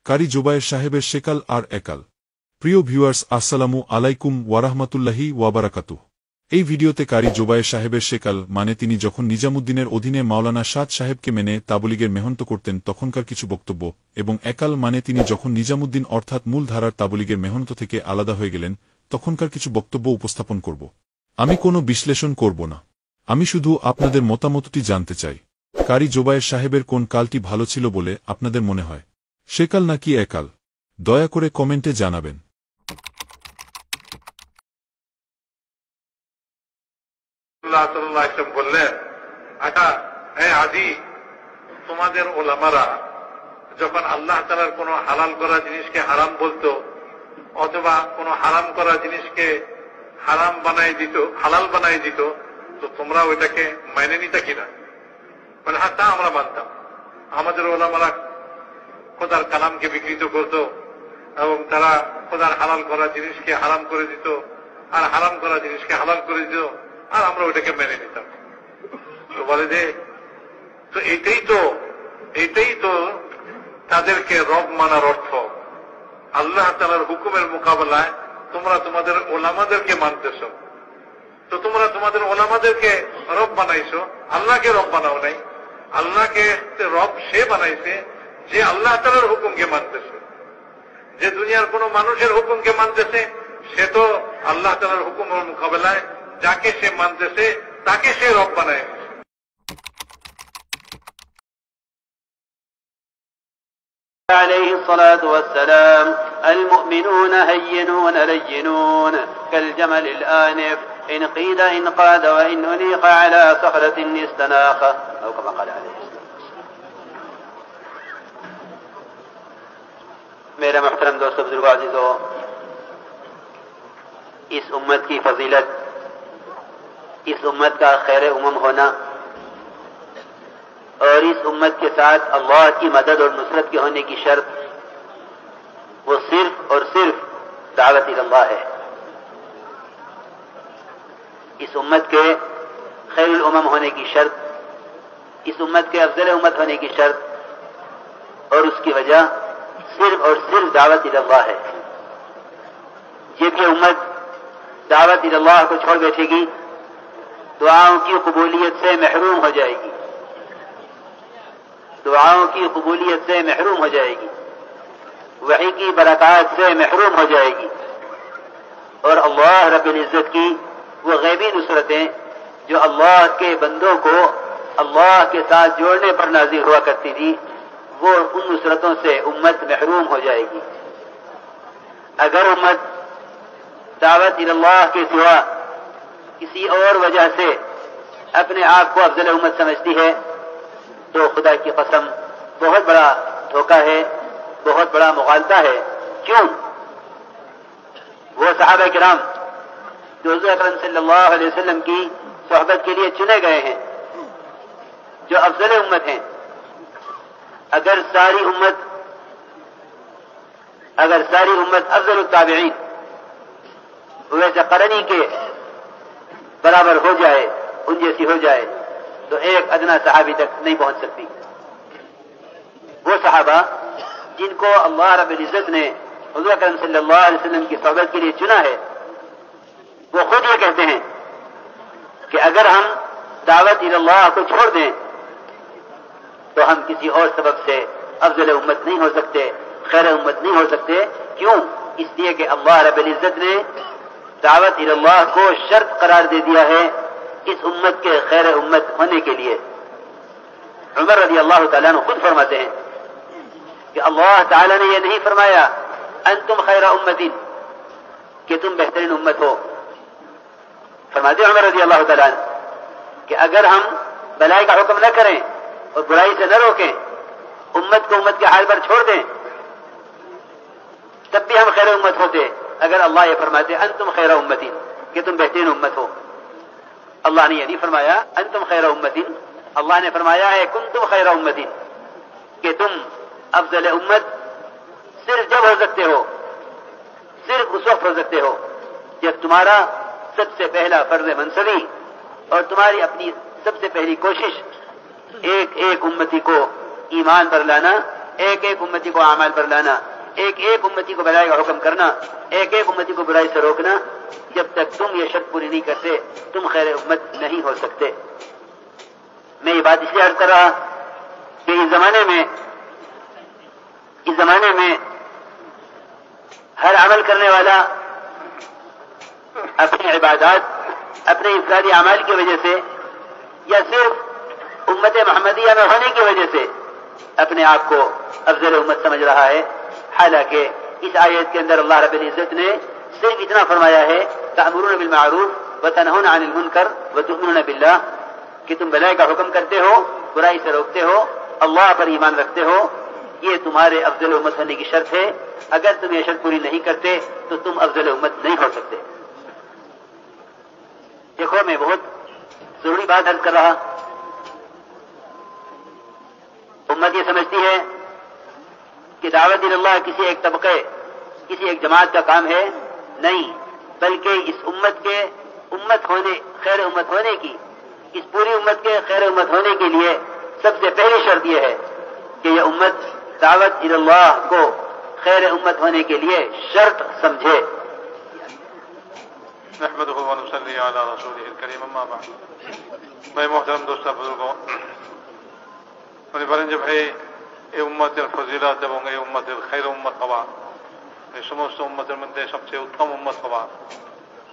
কারি জোবায়ের সাহেবের সেকাল আর একাল। প্রিয় ভিউয়ার্স, আসসালামু আলাইকুম ওয়ারাহমাতুল্লাহি ওয়াবারাকাতুহ। এই ভিডিওতে কারি জোবায়ের সাহেবের সেকাল মানে তিনি যখন নিজামুদ্দিনের অধীনে মাওলানা সাদ সাহেবকে মেনে তাবলীগের মেহনত করতেন তখনকার কিছু বক্তব্য, এবং একাল মানে তিনি যখন নিজামুদ্দিন অর্থাৎ মূল ধারার তাবলীগের মেহনত থেকে আলাদা হয়ে গেলেন তখনকার কিছু বক্তব্য উপস্থাপন করব। আমি কোনো বিশ্লেষণ করব না, আমি শুধু আপনাদের মতামতটি জানতে চাই। কারি জোবায়ের সাহেবের কোন কালটি ভালো ছিল বলে আপনাদের মনে হয়, সেকাল নাকি একাল? দয়া করে কমেন্টে জানাবেন। বললেন, আচ্ছা আজি তোমাদের ওলামারা যখন আল্লাহ তাআলার কোন হালাল করা জিনিসকে হারাম বলতো অথবা কোন হারাম করা জিনিসকে হারাম বানাই দিত, হালাল বানাই দিত, তো তোমরা ওইটাকে মেনে নিতে কিনা? মানে হ্যাঁ, তা আমরা মানতাম। আমাদের ওলামারা খোদার কালামকে বিকৃত করত এবং তারা খোদার হালাল করা জিনিসকে হারাম করে দিত আর হারাম করা জিনিসকে হালাল করে দিত, আর আমরা ওইটাকে মেনে নিতাম। তো বলে যে তো এইটাই তো তাদেরকে রব মানার অর্থ। আল্লাহ তাআলার হুকুমের মোকাবেলায় তোমরা তোমাদের ওলামাদেরকে মানতেছ, তো তোমরা তোমাদের ওলামাদেরকে রব বানাইছো, আল্লাহকে রব বানাও নাই। আল্লাহকে রব সে বানাইছে যে আল্লাহ তাআলার হুকুমকে মানতেছে। যে দুনিয়ার কোন মানুষের হুকুমকে মানতেছে সে তো আল্লাহ তাআলার হুকুমের মোকাবেলায় যাকে সে মানতেছে তাকে সে রব বানায়। عليه الصلاة والسلام المؤمنون هينون لينون كالجمل الآنف إن قيد إن قاد وإن أنيق على صخرة استناخ أو كما قال عليه السلام. میرے محترم دوستو، بزرگوں، عزیزوں، اس امت کی فضیلت، اس امت کا خیر ہونا اور اس امت کے ساتھ اللہ کی مدد اور نصرت کے ہونے کی شرط وہ صرف اور صرف دعوت اللہ ہے۔ اس امت کے خیر الامم ہونے کی شرط، اس امت کے افضل امت ہونے کی شرط اور اس کی وجہ صرف اور صرف دعوت اللہ ہے۔ جب یہ امت دعوت اللہ کو چھوڑ بیٹھے گی دعاؤں کی قبولیت سے محروم ہو جائے گی، دعاؤں کی قبولیت سے محروم ہو جائے گی، وحی کی برکات سے محروم ہو جائے گی، اور اللہ رب العزت کی وہ غیبی نصرتیں جو اللہ کے بندوں کو اللہ کے ساتھ جوڑنے پر نازل ہوا کرتی تھی وہ ان نصرتوں سے امت محروم ہو جائے گی۔ اگر امت دعوت اللہ کے سوا کسی اور وجہ سے اپنے آپ کو افضل امت سمجھتی ہے تو خدا کی قسم بہت بڑا دھوکہ ہے، بہت بڑا مغالطہ ہے۔ کیوں؟ وہ صحابہ کرام جو حضور اکرم صلی اللہ علیہ وسلم کی صحبت کے لیے چنے گئے ہیں، جو افضل امت ہیں، اگر ساری امت افضل التابعین ویسے قرنی کے برابر ہو جائے، ان جیسی ہو جائے، تو ایک ادنا صحابی تک نہیں پہنچ سکتی۔ وہ صحابہ جن کو اللہ رب العزت نے حضور اکرم صلی اللہ علیہ وسلم کی صحبت کے لیے چنا ہے وہ خود یہ کہتے ہیں کہ اگر ہم دعوت اللہ کو چھوڑ دیں تو ہم کسی اور سبب سے افضل امت نہیں ہو سکتے، خیر امت نہیں ہو سکتے۔ کیوں؟ اس لیے کہ اللہ رب العزت نے دعوت اللہ کو شرط قرار دے دیا ہے اس امت کے خیر امت ہونے کے لیے۔ عمر رضی اللہ تعالیٰ عنہ خود فرماتے ہیں کہ اللہ تعالیٰ نے یہ نہیں فرمایا انتم خیر امت کہ تم بہترین امت ہو۔ فرماتے عمر رضی اللہ تعالیٰ عنہ کہ اگر ہم بھلائی کا حکم نہ کریں اور برائی سے نہ روکیں، امت کو امت کے حال پر چھوڑ دیں، تب بھی ہم خیر امت ہوتے اگر اللہ یہ فرماتے انتم خیر امتی کہ تم بہترین امت ہو۔ اللہ نے یہ نہیں فرمایا انتم خیر امتی، اللہ نے فرمایا ہے کنتم خیر امتی کہ تم افضل امت صرف جب ہو سکتے ہو، صرف اس وقت ہو سکتے ہو جب تمہارا سب سے پہلا فرض منصبی اور تمہاری اپنی سب سے پہلی کوشش ایک ایک امتی کو ایمان پر لانا एक एक उम्मती को अमाल पर लाना, एक एक उम्मती को भलाई का हुक्म करना, एक एक उम्मती को बुराई से रोकना। जब तक तुम ये शर्त पूरी नहीं करते तुम खैर उम्मत नहीं हो सकते। मैं ये बात इसलिए अर्ज कर रहा कि इस जमाने में हर अमल करने वाला अपनी इबादत, अपने इफरादी अमाल की वजह से या सिर्फ उम्मत मोहम्मदिया में होने की वजह से अपने आप को अफजल उम्मत समझ रहा है। हालांकि इस आयत के अंदर अल्लाह रब्बुल इज्जत ने सिर्फ इतना फरमाया है, तअमुरून बिल मारूफ व तनहूना अनिल मुनकर व तु'मिनूना बिल्लाह, कि तुम भलाई का हुक्म करते हो, बुराई से रोकते हो, अल्लाह पर ईमान रखते हो। ये तुम्हारे अफजल उम्मत होने की शर्त है। अगर तुम ये शर्त पूरी नहीं करते तो तुम अफजल उम्मत नहीं हो सकते। देखो, मैं बहुत जरूरी बात अर्ज कर रहा। उम्मत ये समझती है कि दावत इल्लाह किसी एक तबके, किसी एक जमात का काम है। नहीं, बल्कि इस उम्मत के खैर उम्मत होने की, इस पूरी उम्मत के खैर उम्मत होने के लिए सबसे पहली शर्त यह है कि यह उम्मत दावत इल्लाह को खैर उम्मत होने के लिए शर्त समझे। नहमदुहु व नुसल्ली अला रसूलिहिल करीम, अम्मा बाद। मैं मोहतरम दोस्त बुजुर्गों, उन्हें বলেন যে ভাই এই উম্মতের ফজিলত এবং এই উম্মতের খৈর উম্মত হওয়া, এই সমস্ত উম্মতের মধ্যে সবচেয়ে উত্তম উম্মত হওয়া,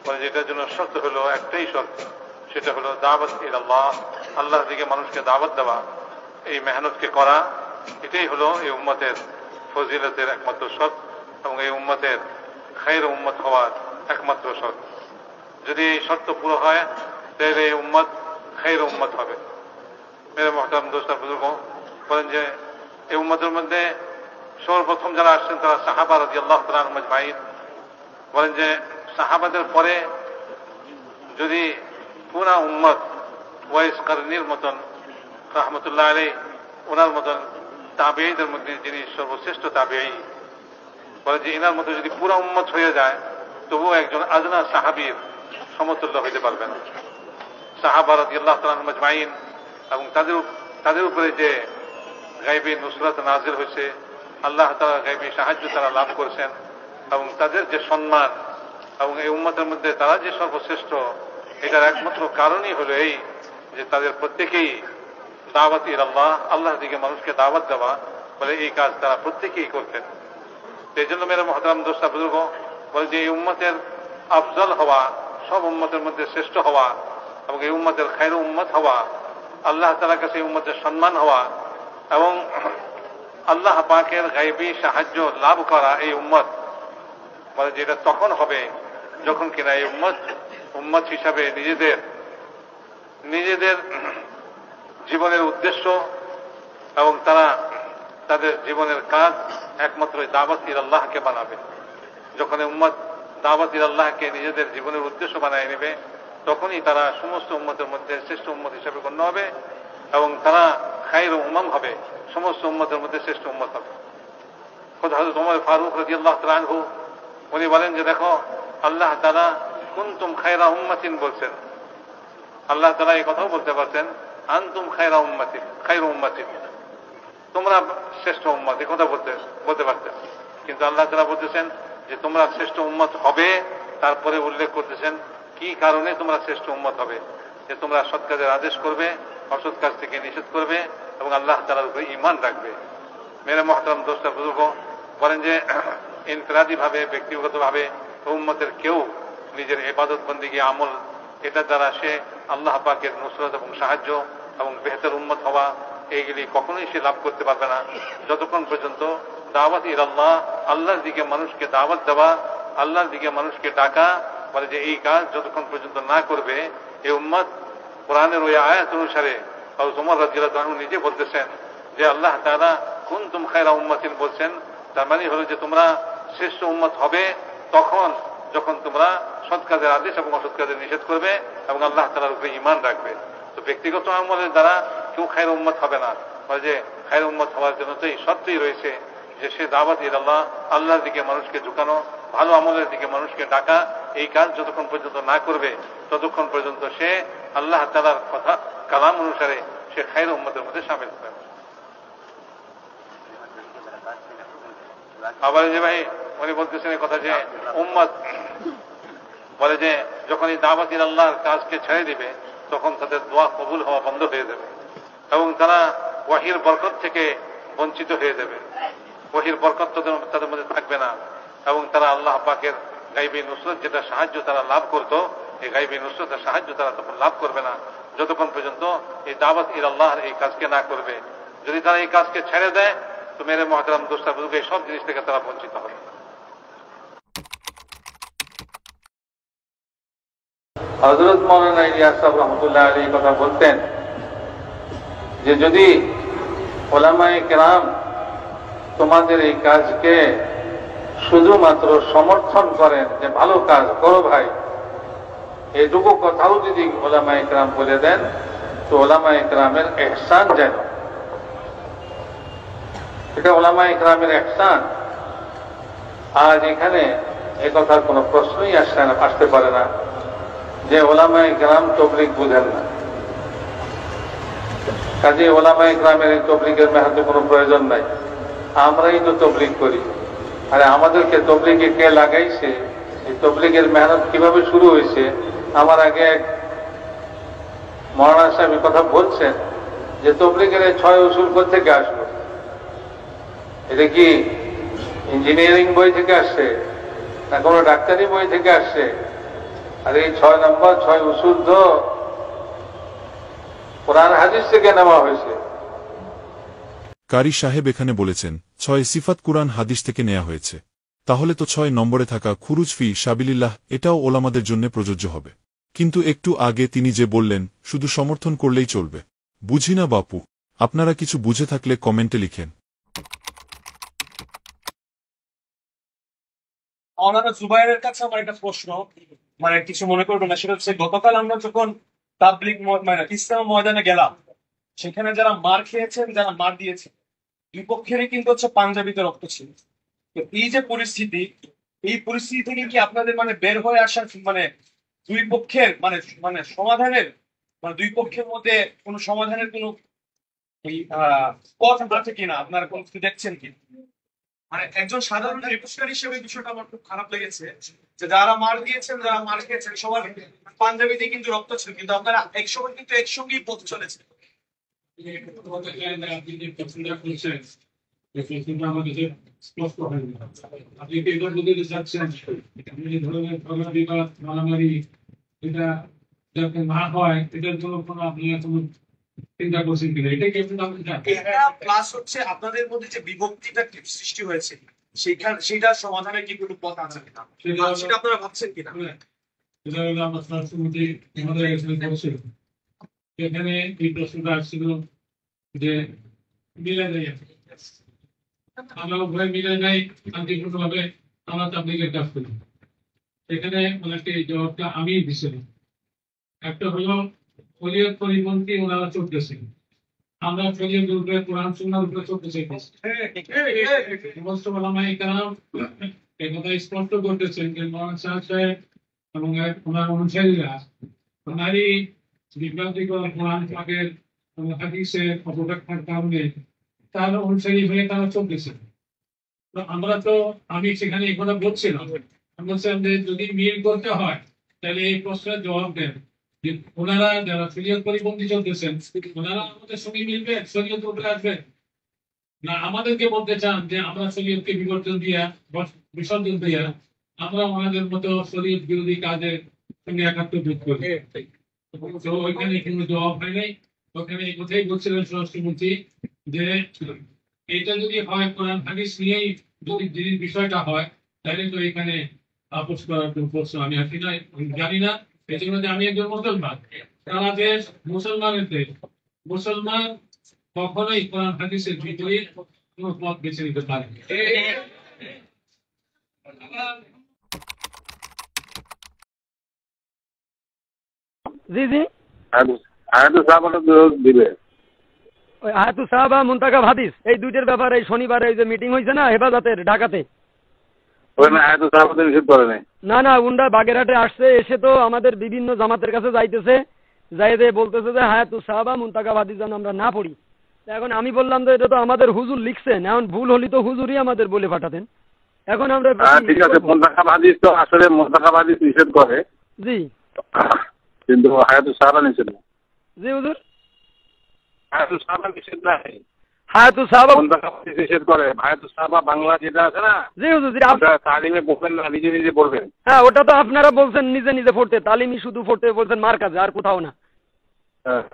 বলে যেটার জন্য শর্ত হলো একটাই শর্ত, সেটা হলো দাওয়াত ইলাল্লাহ, আল্লাহর দিকে মানুষকে দাওয়াত দেওয়া, এই মেহনতকে করা। এটাই হলো এই উম্মতের ফজিলতের একমাত্র শর্ত এবং এই উম্মতের খৈর উম্মত হওয়ার একমাত্র শর্ত। যদি এই শর্ত পুরো হয় তাহলে এই উম্মত খৈর উম্মত হবে। মেরে মোহতারাম দোস্ত বুজুর্গ, বলেন যে এই উম্মতের মধ্যে সর্বপ্রথম যারা আসছেন তারা সাহাবা রাদিয়াল্লাহু তাআলা আনহুম আজমাইন। বলেন যে সাহাবাদের পরে যদি পুরা উম্মত ওয়াইস কারনির মতন রাহমাতুল্লাহ আলাইহি, ওনার মতন তাবেঈদের মধ্যে যিনি সর্বশ্রেষ্ঠ তাবেঈ, বলে যে এনার মতো যদি পুরা উম্মত হয়ে যায় তবুও একজন আজনা সাহাবীর সমতুল্য হইতে পারবে না। সাহাবা রাদিয়াল্লাহু তাআলা আনহুম আজমাইন এবং তাদের উপরে যে গায়বী নুসরাত নাজিল হয়েছে, আল্লাহ তাআলা গায়বী সাহায্য তারা লাভ করেছেন এবং তাদের যে সম্মান এবং এই উম্মতের মধ্যে তারা যে সর্বশ্রেষ্ঠ, এটার একমাত্র কারণই হলো এই যে তাদের প্রত্যেকেই দাওয়াত ইলাল্লাহ, আল্লাহর দিকে মানুষকে দাওয়াত দেওয়া, বলে এই কাজ তারা প্রত্যেকেই করতেন। এই জন্য মেরে মোহতারাম দোস্ত বুজুর্গ, বলে যে এই উম্মতের আফজল হওয়া, সব উম্মতের মধ্যে শ্রেষ্ঠ হওয়া এবং এই উম্মতের খৈর উম্মত হওয়া, আল্লাহ তাআলার কাছে এই উম্মতের সম্মান হওয়া এবং আল্লাহ পাকের গায়বী সাহায্য লাভ করা এই উম্মত, বলে যে এটা তখন হবে যখন কিনা এই উম্মত হিসাবে নিজেদের জীবনের উদ্দেশ্য এবং তারা তাদের জীবনের কাজ একমাত্র দাওয়াত ইলাল্লাহকে বানাবে। যখন উম্মত দাওয়াত ইলাল্লাহকে নিজেদের জীবনের উদ্দেশ্য বানায় নেবে তখনই তারা সমস্ত উম্মতের মধ্যে শ্রেষ্ঠ উম্মত হিসাবে গণ্য হবে এবং তারা খায়র উম্মাম হবে, সমস্ত উম্মতের মধ্যে শ্রেষ্ঠ উম্মত হবে। খোদ হযরত ওমর ফারুক রাদিয়াল্লাহু তাআলা আনহু উনি বলেন যে দেখো, আল্লাহ তাআলা কুনতুম খায়রা উম্মাতিন বলছেন, আল্লাহ তাআলা এই কথাও বলতে পারতেন আনতুম খায়রা উম্মাতিন, তোমরা শ্রেষ্ঠ উম্মত, এই কথা বলতে পারতেন। কিন্তু আল্লাহ তাআলা বলতেছেন যে তোমরা শ্রেষ্ঠ উম্মত হবে, তারপরে উল্লেখ করতেছেন কি কারণে তোমরা শ্রেষ্ঠ উম্মত হবে, যে তোমরা সৎ কাজের আদেশ করবে, অসৎ কাজ থেকে নিষেধ করবে এবং আল্লাহ তাআলার উপরে ঈমান রাখবে। মেরে মোহতারাম দোস্ত বুজুর্গ, বলেন যে ইনফিরাদি ভাবে, ব্যক্তিগত ভাবে উম্মতের কেউ নিজের ইবাদত বন্দেগী আমল এটার দ্বারা সে আল্লাহ পাকের নুসরত এবং সাহায্য এবং বেহতর উম্মত হওয়া এইগুলি কখনোই সে লাভ করতে পারবে না যতক্ষণ পর্যন্ত দাওয়াত ইলাল্লাহ, আল্লাহর দিকে মানুষকে দাওয়াত দেওয়া, আল্লাহর দিকে মানুষকে ডাকা, বলে যে এই কাজ যতক্ষণ পর্যন্ত না করবে এই উম্মত। কোরআনের ওই আয়াত অনুসারে হযরত ওমর রাদিয়াল্লাহু আনহু নিজে বলতেছেন যে আল্লাহ তাআলা কুনতুম খায়রা উম্মাতিন বলছেন, তার মানে হলো যে তোমরা শ্রেষ্ঠ উম্মত হবে তখন যখন তোমরা সৎ কাজের আদেশ এবং অসৎ কাজের নিষেধ করবে এবং আল্লাহ তাআলার উপরে ঈমান রাখবে। তো ব্যক্তিগত আমলের দ্বারা কেউ খায়র উম্মত হবে না, বলে যে খায়র উম্মত হওয়ার জন্য তো এই শর্তই রয়েছে যে সে দাওয়াত ইলাল্লাহ, আল্লাহর দিকে মানুষকে ঝুঁকানো, ভালো আমলের দিকে মানুষকে ডাকা, এই কাজ যতক্ষণ পর্যন্ত না করবে ততক্ষণ পর্যন্ত সে আল্লাহ তাআলার কথা কালাম অনুসারে সে খায়র উম্মতের মধ্যে শামিল হবে। আবার যে ভাই উনি বলতেছেন এই কথা যে উম্মত বলে যে যখন এই দাওয়াত আল্লাহর কাজকে ছেড়ে দিবে তখন তাদের দোয়া কবুল হওয়া বন্ধ হয়ে যাবে এবং তারা ওয়াহির বরকত থেকে বঞ্চিত হয়ে যাবে। ওয়াহির বরকত তাদের মধ্যে থাকবে না এবং তারা আল্লাহ পাকের গাইবী নুসরত যেটা সাহায্য তারা লাভ করত, এই গাইবী নুসরতের সাহায্য তারা তখন লাভ করবে না যতক্ষণ পর্যন্ত এই দাওয়াত আল্লাহর এই কাজকে না করবে। যদি তারা এই কাজকে ছেড়ে দেয় তো মেরে মহতারাম দোস্তা বুজুর্গ এই সব জিনিস থেকে তারা বঞ্চিত হবে। হযরত মাওলানা ইলিয়াস সাহেব রহমতুল্লাহ আলাইহি কথা বলতেন যে যদি উলামায়ে কেরাম তোমাদের এই কাজকে শুধুমাত্র সমর্থন করেন যে ভালো কাজ করো ভাই, এইটুকু কথাও যদি উলামায়ে কেরাম বলে দেন তো উলামায়ে কেরামের ইহসান যেন, এটা উলামায়ে কেরামের ইহসান। আজ এখানে এ কথার কোনো প্রশ্নই আসতে পারে না যে উলামায়ে কেরাম তাবলীগ বুঝেন না। কাজে উলামায়ে কেরামের এই তাবলীগের মেহনতে কোনো প্রয়োজন নাই, আমরাই তো তাবলীগ করি। আরে আমাদেরকে তাবলীগে কে লাগাইছে, এই তাবলীগের মেহনত কিভাবে শুরু হয়েছে? আমার আগে এক মাওলানা সাহেব কথা বলছেন যে তাবলীগের 6 উসুল থেকে আসলো, এটা কি ইঞ্জিনিয়ারিং বই থেকে আসছে না কোনো ডাক্তারি বই থেকে আসছে? আর এই 6 নম্বর 6 উসুল তো কোরআন হাদিস থেকে নেওয়া হয়েছে। কারি সাহেব এখানে বলেছেন 6 সিফাত কুরআন হাদিস থেকে নেওয়া হয়েছে, তাহলে তো 6 নম্বরে থাকা খুরুজ ফি সাবিলিল্লাহ এটাও ওলামাদের জন্য প্রযোজ্য হবে। কিন্তু একটু আগে তিনি যে বললেন শুধু সমর্থন করলেই চলবে, বুঝি না বাপু। আপনারা কিছু বুঝে থাকলে কমেন্টে লিখেন। মাওলানা জুবাইরের কাছে আমার একটা প্রশ্ন, মানে কিছু মনে করবেন না, সেটা হচ্ছে গতকাল আমরা যখন তাবলিগ মানে ইসলাম ময়দানে গেলাম, সেখানে যারা মার খেয়েছেন, যারা মার দিয়েছেন, দুই পক্ষেরই কিন্তু হচ্ছে পাঞ্জাবিতে রক্ত ছিল। তো এই যে পরিস্থিতি, এই পরিস্থিতি থেকে কি আপনাদের মানে বের হয়ে আসার মানে দুই পক্ষের মানে মানে সমাধানের মানে দুই পক্ষের মধ্যে কোনো সমাধানের কোনো পথ আছে কিনা, আপনারা কোনো কিছু দেখছেন কি? মানে একজন সাধারণ রিপোর্টার হিসেবে বিষয়টা আমার খুব খারাপ লেগেছে যে যারা মার দিয়েছেন, যারা মার খেয়েছেন, সবার পাঞ্জাবিতে কিন্তু রক্ত ছিল, কিন্তু আপনারা একসঙ্গে কিন্তু একসঙ্গেই পথ চলেছে। আপনি কি এটা বলতে চাচ্ছেন এই ধরনের বিবাদ মারামারি এটা যাতে না হয় এটার জন্য কোনো আপনি কোনো চিন্তা করছেন কিনা? এটা কি প্লাস হচ্ছে আপনাদের মধ্যে যে বিভক্তিটা সৃষ্টি হয়েছে সেইটা সমাধানের কি কোনো পথ আছে কিনা, সেটা আপনারা ভাবছেন কিনা? এটা হলো আমার সংস্কৃতি আমাদের এখানে করছিল, এখানে এই প্রশ্নটা আসছিল যে মিলে নেই, আমরা উভয় মিলে নেই শান্তিপূর্ণভাবে আমরা তাবলীগের কাজ করি। এখানে অনেকটি জবাবটা আমি দিছিলাম। একটা হলো শরীয়ত পরিপন্থী ওনারা চলতেছেন, আমরা শরীয়ত উপরে কোরআন সুন্নাহর উপরে চলতে চাইতেছি। সমস্ত ওলামায়ে কেরাম এই কথা স্পষ্ট করতেছেন যে মাওলানা সাহেব এবং ওনার অনুসারীরা ওনারই বিভ্রান্তিকর কোরআন পাকের হাদিসের অপব্যাখ্যার কারণে তার অনুসারী হয়ে তারা চলতেছে। আমি সেখানে এই কথা বলছিলাম, আমি বলছিলাম যে যদি মিল করতে হয় তাহলে এই প্রশ্নের জবাব দেন যে ওনারা যারা শরীয়ত পরিপন্থী চলতেছেন ওনারা আমাদের সঙ্গে মিলবেন, শরীয়ত উপরে আসবেন না আমাদেরকে বলতে চান যে আমরা শরীয়তকে বিসর্জন দিয়া আমরা ওনাদের মতো শরীয়ত বিরোধী কাজের সঙ্গে একাত্ম বোধ করি। তো ওইখানে কোনো জবাব হয় নাই। ওখানে এই কথাই বলছিলেন স্বরাষ্ট্রমন্ত্রী যে এইটা যদি হয় কোরআন হাদিস নিয়েই যদি বিষয়টা হয় তাহলে তো এখানে আপোষ করার কোনো প্রশ্ন আমি আসি না, জানি না। এই জন্য যে আমি একজন মুসলমান, সারা দেশ মুসলমানের দেশ, মুসলমান কখনোই কোরআন হাদিসের বিপরীত কোনো পথ বেছে নিতে পারে। জি জি দিবে ওই আয়াতুস সাহাবা মুনতাকাব হাদিস এই দুইটার ব্যাপারে শনিবারে এই যে মিটিং হয়েছে না হেফাজতের ঢাকাতে, না না উন্ডা বাগেরহাটে আসছে, এসে তো আমাদের বিভিন্ন জামাতের কাছে যাইতেছে, যাই বলতেছে যে হায়াতুস সাহাবা মুনতাকাব হাদিস যেন আমরা না পড়ি। এখন আমি বললাম তো এটা তো আমাদের হুজুর লিখছেন, এখন ভুল হলি তো হুজুরই আমাদের বলে পাঠাতেন। এখন আমরা ঠিক আছে, মোন্তাখাব হাদিস তো আসলে মোন্তাখাব হাদিস নিষেধ করে, জি কিন্তু হায়াতুস সাহাবা নিষেধ না। জি হুজুর, হায়াতুস সাহাবা নিষেধ নাই, হায়াতুস সাহাবা মোন্তাখাব হাদিস নিষেধ করে। হায়াতুস সাহাবা বাংলা যেটা আছে না, জি হুজুর, জি ওটা তালিমে পড়বেন না, নিজে নিজে পড়বেন। হ্যাঁ ওটা তো আপনারা বলছেন নিজে নিজে পড়তে, তালিমি শুধু পড়তে বলছেন মার কাছে, আর কোথাও না। হ্যাঁ,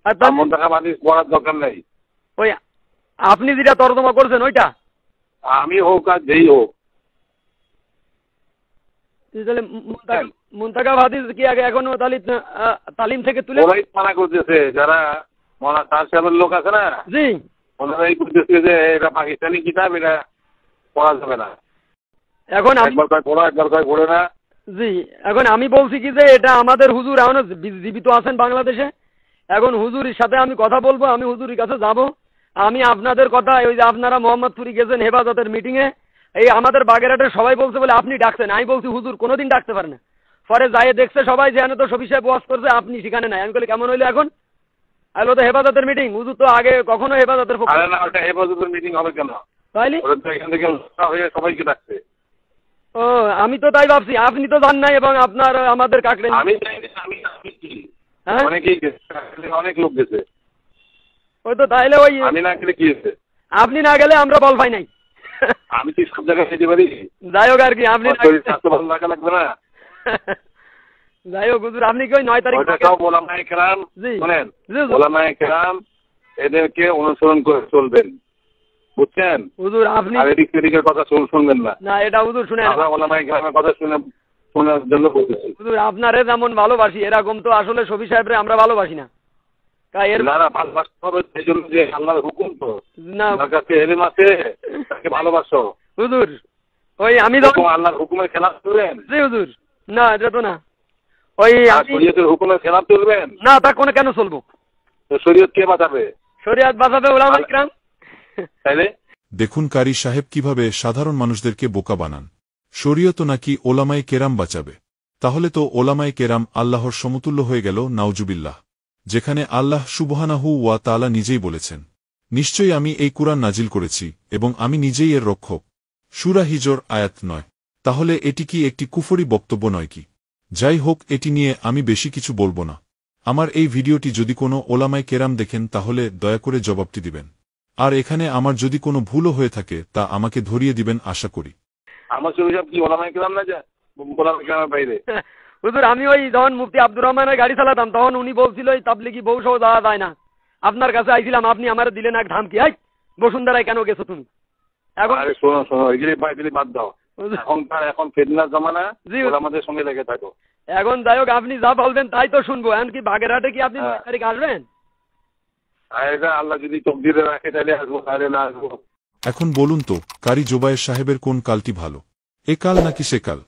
আর তাহলে মোন্তাখাব হাদিস পড়ার দরকার নেই। ওই আপনি যেটা তর্জমা করছেন ওইটা, আমি হোক আর যেই হোক, তাহলে মুনতাকাব হাদিস কি আগে এখনো তালিম থেকে তুলে ওরাই মানা করতেছে, যারা মৌলানা তার সাহেবের লোক আছে না, জি ওনারাই করতেছে যে এটা পাকিস্তানি কিতাব, এটা পড়া যাবে না। এখন আমি একবার কয় পড়া, একবার কয় পড়ে না। জি এখন আমি বলছি কি যে এটা আমাদের হুজুর এখনো জীবিত আছেন বাংলাদেশে, এখন হুজুরের সাথে আমি কথা বলবো, আমি হুজুরের কাছে যাব। আমি আপনাদের কথা ওই যে আপনারা মোহাম্মদপুরি গেছেন হেফাজতের মিটিং এ, এই আমাদের বাগেরহাটের সবাই বলছে বলে আপনি ডাকছেন, আমি বলছি হুজুর কোনোদিন ডাকতে পারে না। পরে যাই দেখছে সবাই যে তো শফি সাহেব ওয়াজ করছে, আপনি সেখানে নাই। আমি বলি কেমন হইলো এখন, আলো তো হেফাজতের মিটিং, হুজুর তো আগে কখনো হেফাজতের পক্ষে। আরে না, ওটা হেফাজতের মিটিং হবে কেন? তাইলে ওরা তো এখান থেকে হয়ে সবাইকে ডাকছে। ও আমি তো তাই ভাবছি, আপনি তো জান নাই এবং আপনার আমাদের কাকড়ে আমি জানি, আমি কি হ্যাঁ অনেকেই গেছে, অনেক লোক গেছে। ওই তো তাইলে ওই আমি না গেলে কি হয়েছে? আপনি না গেলে আমরা বল পাই নাই। আমি কি সব জায়গায় যেতে পারি? যাই হোক আর কি, আপনি না শরীর গেলে- স্বাস্থ্য ভালো লাগা লাগবে না? যাই হোক হুজুর, আপনি কি ওই 9 তারিখ ওইটা সব ওলামায়ে কেরাম, জি। শোনেন, জি হুজুর। ওলামায়ে কেরাম এদেরকে অনুসরণ করে চলবেন, বুঝছেন? হুজুর আপনি আর এদিক সেদিকের কথা শুনবেন না। না এটা হুজুর শুনেন, আমরা ওলামায়ে কেরামের কথা শোনার জন্য বলতেছি। হুজুর আপনারে যেমন ভালোবাসি এরকম তো আসলে শফি সাহেবরে আমরা ভালোবাসি না। তাই এর না না, ভালোবাসতে হবে, সেই জন্য যে আল্লাহর হুকুম তো, না আপনার কাছে এলেম আছে, তাকে ভালোবাসো। হুজুর ওই আমি যখন যখন আল্লাহর হুকুমের খেলাফ করবেন, জি হুজুর, না এটা তো না ওই আর আমি শরীয়তের হুকুমের খেলাফ চলবেন, না তা কোনো কেন চলবো, তো শরীয়ত কে বাঁচাবে? শরিয়াত বাঁচাবে ওলামা ইকরাম। তাইলে দেখুন কারি সাহেব কিভাবে সাধারণ মানুষদেরকে বোকা বানান। শরীয়ত নাকি ওলামায়ে কেরাম বাঁচাবে, তাহলে তো ওলামায়ে কেরাম আল্লাহর সমতুল্য হয়ে গেল, নাউজুবিল্লাহ, যেখানে আল্লাহ সুবহানাহু ওয়া তাআলা নিজেই বলেছেন, নিশ্চয়ই আমি এই কুরআন নাজিল করেছি এবং আমি নিজেই এর রক্ষক। সূরা হিজর আয়াত 9। তাহলে এটি কি একটি কুফরি বক্তব্য নয় কি? যাই হোক, এটি নিয়ে আমি বেশি কিছু বলবো না। আমার এই ভিডিওটি যদি কোনো ওলামায়ে কেরাম দেখেন তাহলে দয়া করে জবাবটি দিবেন, আর এখানে আমার যদি কোনো ভুলও হয়ে থাকে তা আমাকে ধরিয়ে দিবেন আশা করি। আমার শরীর সব কি ওলামায়ে কেরাম না, যা ওলামায়ে কেরামের বাইরে? হুজুর আমি ওই যখন মুফতি আব্দুর রহমানের গাড়ি চালাতাম তখন উনি বলছিল ওই তাবলিগি বউ সহ যাওয়া যায় না, আপনার কাছে আইছিলাম, আপনি আমার দিলেন এক ধামকি, এই বসুন্ধরায় কেন গেছো তুমি? এখন আরে শোনো, এগুলি বাইরে বাদ দাও। এখন ফিতনার জমানা, জি। আমাদের সঙ্গে লেগে থাকো। এখন যাই হোক আপনি যা বলবেন তাই তো শুনবো। এখন কি বাগেরহাটে কি আপনি 9 হ্যাঁ। তারিখ আসবেন? আর এটা আল্লাহ যদি তকদিরে রাখে তাহলে আসবো, তাহলে না আসবো। এখন বলুন তো, কারি জোবায়ের সাহেবের কোন কালটি ভালো, এ কাল নাকি সে কাল?